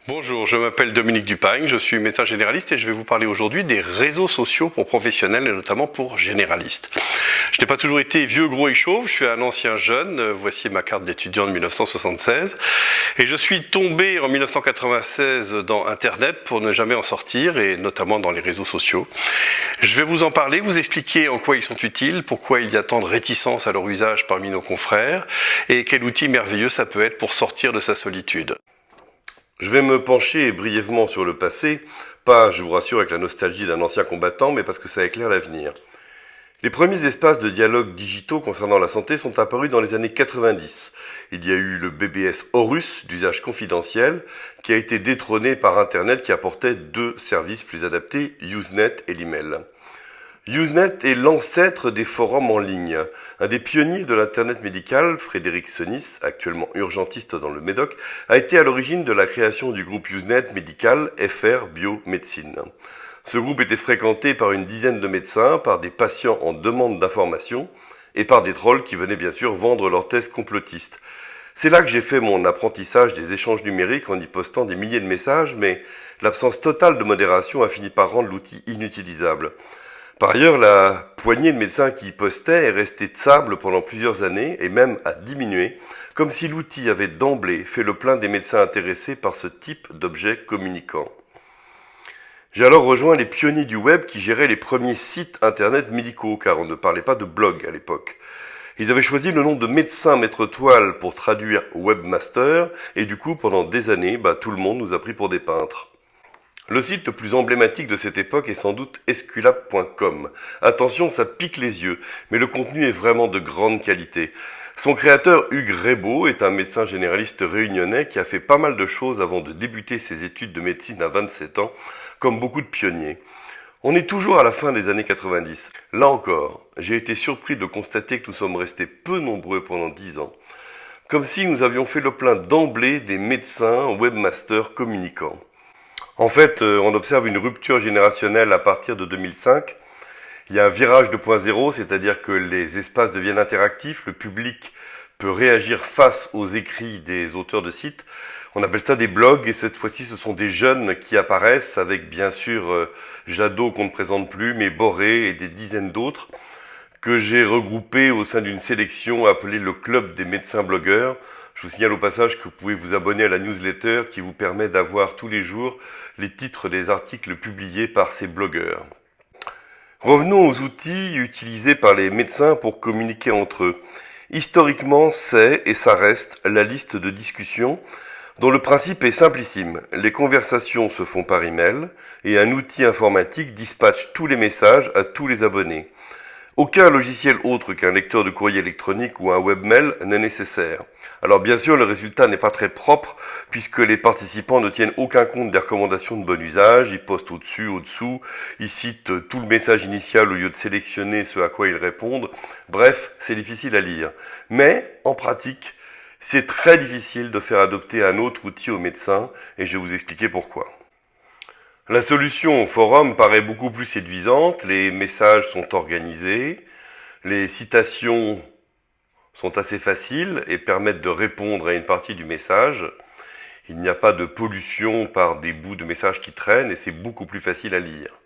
Bonjour, je m'appelle Dominique Dupagne, je suis médecin généraliste et je vais vous parler aujourd'hui des réseaux sociaux pour professionnels et notamment pour généralistes. Je n'ai pas toujours été vieux, gros et chauve, je suis un ancien jeune, voici ma carte d'étudiant de 1976 et je suis tombé en 1996 dans Internet pour ne jamais en sortir et notamment dans les réseaux sociaux. Je vais vous en parler, vous expliquer en quoi ils sont utiles, pourquoi il y a tant de réticence à leur usage parmi nos confrères et quel outil merveilleux ça peut être pour sortir de sa solitude. Je vais me pencher brièvement sur le passé, pas, je vous rassure, avec la nostalgie d'un ancien combattant, mais parce que ça éclaire l'avenir. Les premiers espaces de dialogue digitaux concernant la santé sont apparus dans les années 90. Il y a eu le BBS Horus, d'usage confidentiel, qui a été détrôné par Internet qui apportait deux services plus adaptés, Usenet et l'email. Usenet est l'ancêtre des forums en ligne. Un des pionniers de l'Internet médical, Frédéric Sonis, actuellement urgentiste dans le Médoc, a été à l'origine de la création du groupe Usenet médical FR Biomédecine. Ce groupe était fréquenté par une dizaine de médecins, par des patients en demande d'information et par des trolls qui venaient bien sûr vendre leurs thèses complotistes. C'est là que j'ai fait mon apprentissage des échanges numériques en y postant des milliers de messages, mais l'absence totale de modération a fini par rendre l'outil inutilisable. Par ailleurs, la poignée de médecins qui y postaient est restée de sable pendant plusieurs années et même a diminué, comme si l'outil avait d'emblée fait le plein des médecins intéressés par ce type d'objet communicant. J'ai alors rejoint les pionniers du web qui géraient les premiers sites internet médicaux, car on ne parlait pas de blog à l'époque. Ils avaient choisi le nom de médecin maître toile pour traduire webmaster, et du coup, pendant des années, tout le monde nous a pris pour des peintres. Le site le plus emblématique de cette époque est sans doute esculap.com. Attention, ça pique les yeux, mais le contenu est vraiment de grande qualité. Son créateur, Hugues Rebaud, est un médecin généraliste réunionnais qui a fait pas mal de choses avant de débuter ses études de médecine à 27 ans, comme beaucoup de pionniers. On est toujours à la fin des années 90. Là encore, j'ai été surpris de constater que nous sommes restés peu nombreux pendant 10 ans. Comme si nous avions fait le plein d'emblée des médecins webmasters communicants. En fait, on observe une rupture générationnelle à partir de 2005. Il y a un virage 2.0, c'est-à-dire que les espaces deviennent interactifs, le public peut réagir face aux écrits des auteurs de sites. On appelle ça des blogs et cette fois-ci ce sont des jeunes qui apparaissent avec bien sûr Jadot qu'on ne présente plus, mais Boré et des dizaines d'autres que j'ai regroupés au sein d'une sélection appelée le Club des médecins blogueurs. Je vous signale au passage que vous pouvez vous abonner à la newsletter qui vous permet d'avoir tous les jours les titres des articles publiés par ces blogueurs. Revenons aux outils utilisés par les médecins pour communiquer entre eux. Historiquement, c'est et ça reste la liste de discussion dont le principe est simplissime. Les conversations se font par email et un outil informatique dispatche tous les messages à tous les abonnés. Aucun logiciel autre qu'un lecteur de courrier électronique ou un webmail n'est nécessaire. Alors bien sûr, le résultat n'est pas très propre puisque les participants ne tiennent aucun compte des recommandations de bon usage, ils postent au-dessus, au-dessous, ils citent tout le message initial au lieu de sélectionner ce à quoi ils répondent. Bref, c'est difficile à lire. Mais, en pratique, c'est très difficile de faire adopter un autre outil aux médecins et je vais vous expliquer pourquoi. La solution au forum paraît beaucoup plus séduisante, les messages sont organisés, les citations sont assez faciles et permettent de répondre à une partie du message. Il n'y a pas de pollution par des bouts de messages qui traînent et c'est beaucoup plus facile à lire.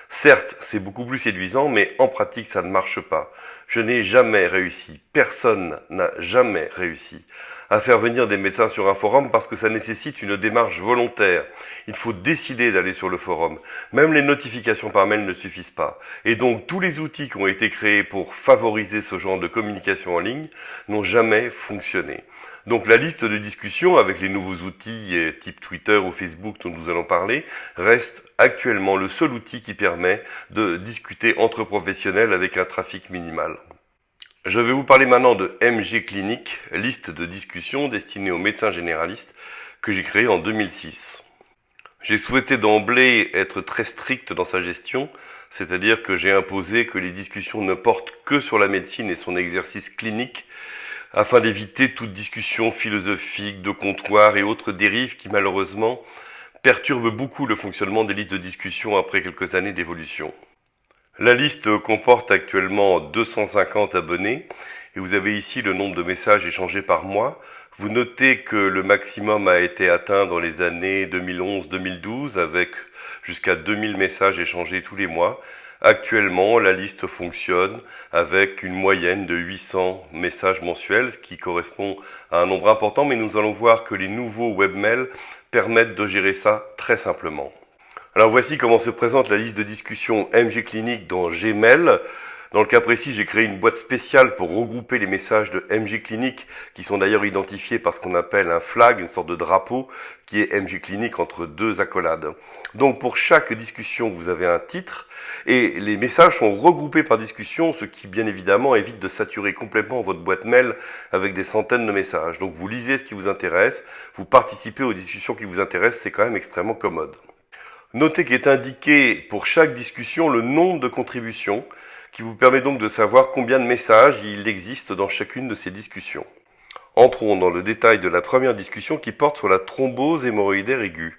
Certes, c'est beaucoup plus séduisant, mais en pratique, ça ne marche pas. Je n'ai jamais réussi, personne n'a jamais réussi à faire venir des médecins sur un forum parce que ça nécessite une démarche volontaire. Il faut décider d'aller sur le forum. Même les notifications par mail ne suffisent pas. Et donc, tous les outils qui ont été créés pour favoriser ce genre de communication en ligne n'ont jamais fonctionné. Donc la liste de discussion avec les nouveaux outils type Twitter ou Facebook dont nous allons parler reste actuellement le seul outil qui permet de discuter entre professionnels avec un trafic minimal. Je vais vous parler maintenant de MG Clinic, liste de discussion destinée aux médecins généralistes que j'ai créée en 2006. J'ai souhaité d'emblée être très strict dans sa gestion, c'est-à-dire que j'ai imposé que les discussions ne portent que sur la médecine et son exercice clinique, afin d'éviter toute discussion philosophique, de comptoir et autres dérives qui malheureusement perturbent beaucoup le fonctionnement des listes de discussion après quelques années d'évolution. La liste comporte actuellement 250 abonnés et vous avez ici le nombre de messages échangés par mois. Vous notez que le maximum a été atteint dans les années 2011-2012 avec jusqu'à 2000 messages échangés tous les mois. Actuellement, la liste fonctionne avec une moyenne de 800 messages mensuels, ce qui correspond à un nombre important, mais nous allons voir que les nouveaux webmails permettent de gérer ça très simplement. Alors voici comment se présente la liste de discussion MG Clinic dans Gmail. Dans le cas précis, j'ai créé une boîte spéciale pour regrouper les messages de MG Clinic qui sont d'ailleurs identifiés par ce qu'on appelle un flag, une sorte de drapeau qui est MG Clinic entre deux accolades. Donc pour chaque discussion, vous avez un titre et les messages sont regroupés par discussion, ce qui bien évidemment évite de saturer complètement votre boîte mail avec des centaines de messages. Donc vous lisez ce qui vous intéresse, vous participez aux discussions qui vous intéressent, c'est quand même extrêmement commode. Notez qu'il est indiqué pour chaque discussion le nombre de contributions qui vous permet donc de savoir combien de messages il existe dans chacune de ces discussions. Entrons dans le détail de la première discussion qui porte sur la thrombose hémorroïdaire aiguë.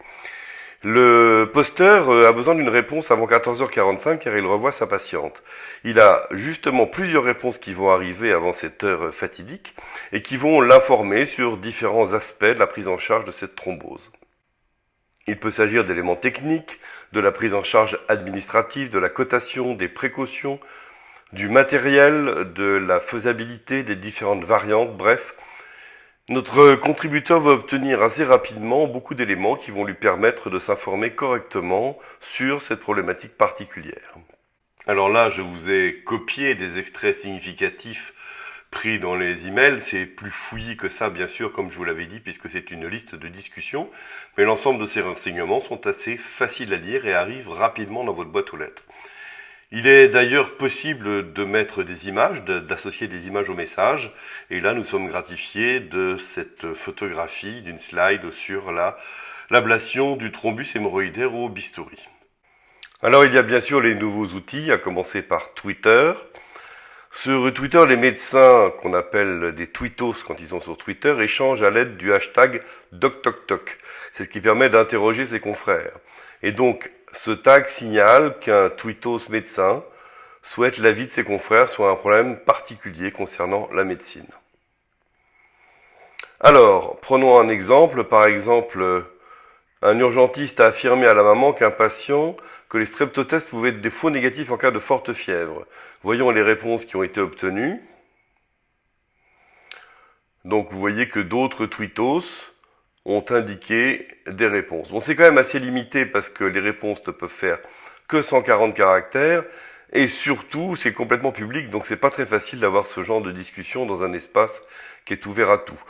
Le posteur a besoin d'une réponse avant 14h45 car il revoit sa patiente. Il a justement plusieurs réponses qui vont arriver avant cette heure fatidique et qui vont l'informer sur différents aspects de la prise en charge de cette thrombose. Il peut s'agir d'éléments techniques, de la prise en charge administrative, de la cotation, des précautions, du matériel, de la faisabilité des différentes variantes, bref. Notre contributeur va obtenir assez rapidement beaucoup d'éléments qui vont lui permettre de s'informer correctement sur cette problématique particulière. Alors là, je vous ai copié des extraits significatifs pris dans les emails, c'est plus fouillis que ça bien sûr comme je vous l'avais dit puisque c'est une liste de discussion, mais l'ensemble de ces renseignements sont assez faciles à lire et arrivent rapidement dans votre boîte aux lettres. Il est d'ailleurs possible de mettre des images, d'associer des images au message, et là nous sommes gratifiés de cette photographie d'une slide sur l'ablation du thrombus hémorroïdaire au bistouri. Alors il y a bien sûr les nouveaux outils, à commencer par Twitter. Sur Twitter, les médecins, qu'on appelle des tweetos quand ils sont sur Twitter, échangent à l'aide du hashtag DocTocToc. C'est ce qui permet d'interroger ses confrères. Et donc, ce tag signale qu'un tweetos médecin souhaite l'avis de ses confrères sur un problème particulier concernant la médecine. Alors, prenons un exemple. Par exemple, un urgentiste a affirmé à la maman qu'un patient que les streptotests pouvaient être des faux négatifs en cas de forte fièvre. Voyons les réponses qui ont été obtenues. Donc vous voyez que d'autres tweetos ont indiqué des réponses. Bon, c'est quand même assez limité parce que les réponses ne peuvent faire que 140 caractères et surtout c'est complètement public donc c'est pas très facile d'avoir ce genre de discussion dans un espace qui est ouvert à tout.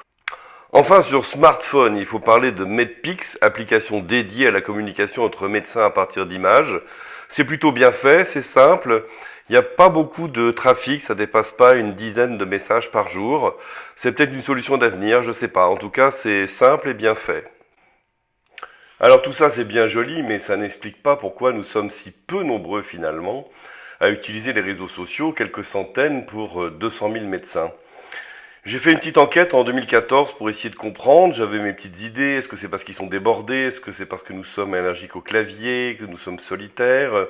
Enfin, sur smartphone, il faut parler de Medpix, application dédiée à la communication entre médecins à partir d'images. C'est plutôt bien fait, c'est simple, il n'y a pas beaucoup de trafic, ça dépasse pas une dizaine de messages par jour. C'est peut-être une solution d'avenir, je sais pas. En tout cas, c'est simple et bien fait. Alors tout ça, c'est bien joli, mais ça n'explique pas pourquoi nous sommes si peu nombreux finalement à utiliser les réseaux sociaux, quelques centaines pour 200 000 médecins. J'ai fait une petite enquête en 2014 pour essayer de comprendre, j'avais mes petites idées, est-ce que c'est parce qu'ils sont débordés, est-ce que c'est parce que nous sommes allergiques au clavier, que nous sommes solitaires.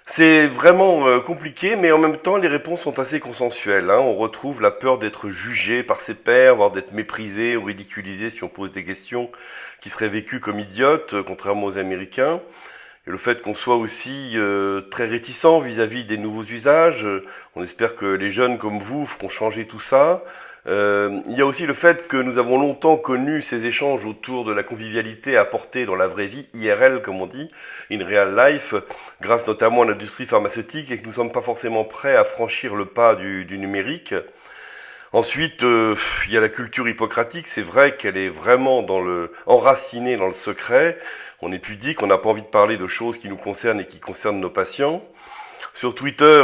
C'est vraiment compliqué, mais en même temps les réponses sont assez consensuelles. On retrouve la peur d'être jugé par ses pairs, voire d'être méprisé ou ridiculisé si on pose des questions qui seraient vécues comme idiotes, contrairement aux Américains. Et le fait qu'on soit aussi très réticent vis-à-vis des nouveaux usages, on espère que les jeunes comme vous feront changer tout ça. Il y a aussi le fait que nous avons longtemps connu ces échanges autour de la convivialité apportée dans la vraie vie, IRL comme on dit, in real life, grâce notamment à l'industrie pharmaceutique et que nous ne sommes pas forcément prêts à franchir le pas du numérique. Ensuite, il y a la culture hippocratique, c'est vrai qu'elle est vraiment enracinée dans le secret. On est pudique, on n'a pas envie de parler de choses qui nous concernent et qui concernent nos patients. Sur Twitter,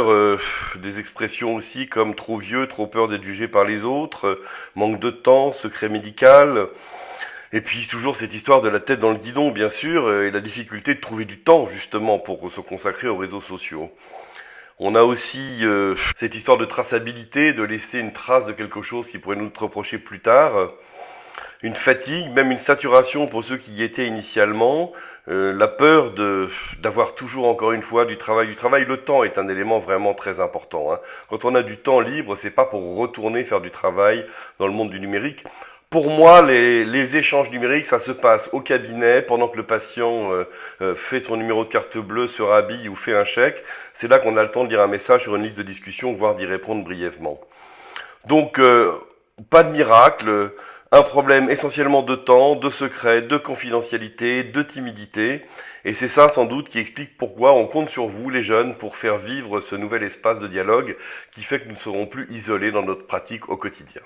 des expressions aussi comme trop vieux, trop peur d'être jugé par les autres, manque de temps, secret médical. Et puis toujours cette histoire de la tête dans le guidon, bien sûr, et la difficulté de trouver du temps justement pour se consacrer aux réseaux sociaux. On a aussi cette histoire de traçabilité, de laisser une trace de quelque chose qui pourrait nous reprocher plus tard. une fatigue, même une saturation pour ceux qui y étaient initialement, la peur d'avoir toujours encore une fois du travail. Le temps est un élément vraiment très important, hein. Quand on a du temps libre, c'est pas pour retourner faire du travail dans le monde du numérique. Pour moi, les échanges numériques, ça se passe au cabinet, pendant que le patient fait son numéro de carte bleue, se rhabille ou fait un chèque. C'est là qu'on a le temps de lire un message sur une liste de discussion, voire d'y répondre brièvement. Donc, pas de miracle, un problème essentiellement de temps, de secret, de confidentialité, de timidité. Et c'est ça sans doute qui explique pourquoi on compte sur vous, les jeunes, pour faire vivre ce nouvel espace de dialogue qui fait que nous ne serons plus isolés dans notre pratique au quotidien.